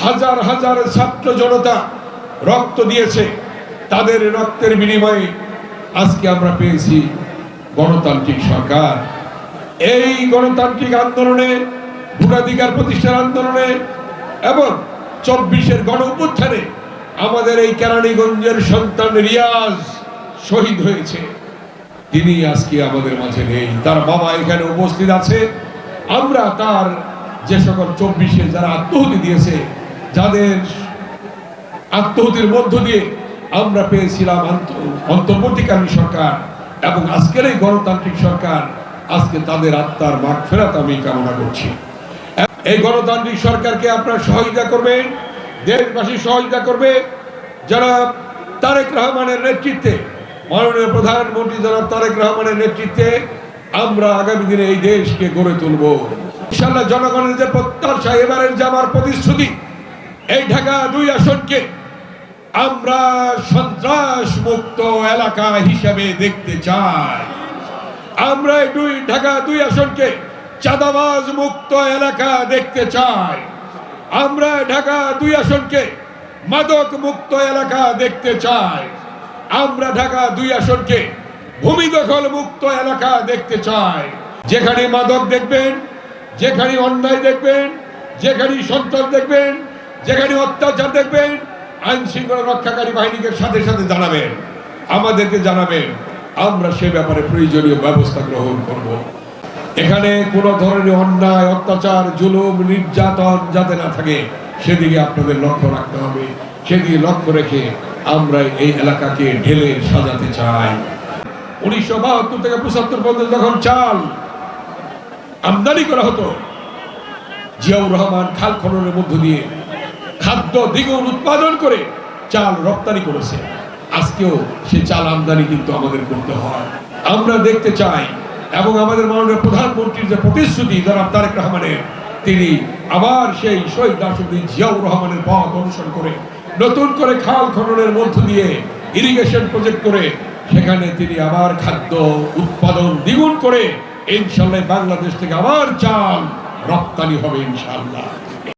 হাজার হাজার ছাত্র জনতা রক্ত দিয়েছে, তাদের রক্তের বিনিময়ে আজকে আমরা পেয়েছি গণতান্ত্রিক সরকার। এই গণতান্ত্রিক আন্দোলনে, ভোটাধিকার প্রতিষ্ঠার আন্দোলনে এবং 24-এর গণ অভ্যুত্থানে আমাদের এই কেরানীগঞ্জের সন্তান রিয়াজ শহীদ হয়েছে। তিনি আজকে আমাদের মাঝে নেই, তার বাবা এখানে উপস্থিত আছে। আমরা তার যে সকল 24-এ যারা আত্মহতি দিয়েছে, যাদের আত্মহতির মধ্য দিয়ে আমরা পেয়েছিলাম অন্তর্বর্তীকালীন সরকার এবং আজকের এই গণতান্ত্রিক সরকার, আজকে তাদের আত্মার মাগফিরাত আমি কামনা করছি। এই গণতান্ত্রিক সরকারকে আপনারা সহযোগিতা করবেন, দেশবাসী সহযোগিতা করবে। জনাব তারেক রহমানের নেতৃত্বে, মাননীয় প্রধানমন্ত্রী জনাব তারেক রহমানের নেতৃত্বে আমরা আগামী দিনে এই দেশকে গড়ে তুলব ইনশাআল্লাহ। জনগণের যে প্রত্যাশা, এবারের যে আমার প্রতিশ্রুতি, এই ঢাকা 2 আসনকে আমরা সন্ত্রাস মুক্ত এলাকা হিসেবে দেখতে চাই। আমরা এই ঢাকা 2 আসনকে চাঁদাবাজ মুক্ত এলাকা দেখতে চাই। আমরা ঢাকা 2 আসনকে মাদক মুক্ত এলাকা দেখতে চাই। আমরা ঢাকা 2 আসনকে ভূমি দখল মুক্ত এলাকা দেখতে চাই। যেখানে মাদক দেখবেন, যেখানে অন্যায় দেখবেন, যেখানে সন্ত্রাস দেখবেন, যেখানে অত্যাচার দেখবেন, আইন শৃঙ্খলা রক্ষাকারী বাহিনীকে সাথে সাথে জানাবেন, আমাদেরকে জানাবেন। আমরা সে ব্যাপারে প্রয়োজনীয় ব্যবস্থা গ্রহণ করব। এখানে কোনো ধরনের অন্যায়, অত্যাচার, জুলুম, নির্যাতন যাতে না থাকে সেদিকে আপনাদের লক্ষ্য রাখতে হবে। সেদিকে লক্ষ্য রেখে আমরা এই এলাকাকে ঢেলে সাজাতে চাই। 1972 থেকে 75 পর্যন্ত যখন চাল আমদানি করা হতো, জিয়াউর রহমান খাল খননের মধ্য দিয়ে খাদ্য দ্বিগুণ উৎপাদন করে চাল রপ্তানি করেছে। আজকেও সে চাল আমদানি কিন্তু আমাদের করতে হয়। আমরা দেখতে চাই এবং আমাদের মাননীয় প্রধানমন্ত্রীর যে প্রতিশ্রুতি জনাব তারেক রহমানের, তিনি আবার সেই শহীদ রাষ্ট্রপতি জিয়াউর রহমানের পথ অনুসরণ করে নতুন করে খাল খননের মধ্য দিয়ে ইরিগেশন প্রজেক্ট করে সেখানে তিনি আবার খাদ্য উৎপাদন দ্বিগুণ করে ইনশাআল্লাহ বাংলাদেশ থেকে আবার চাল রপ্তানি হবে ইনশাআল্লাহ।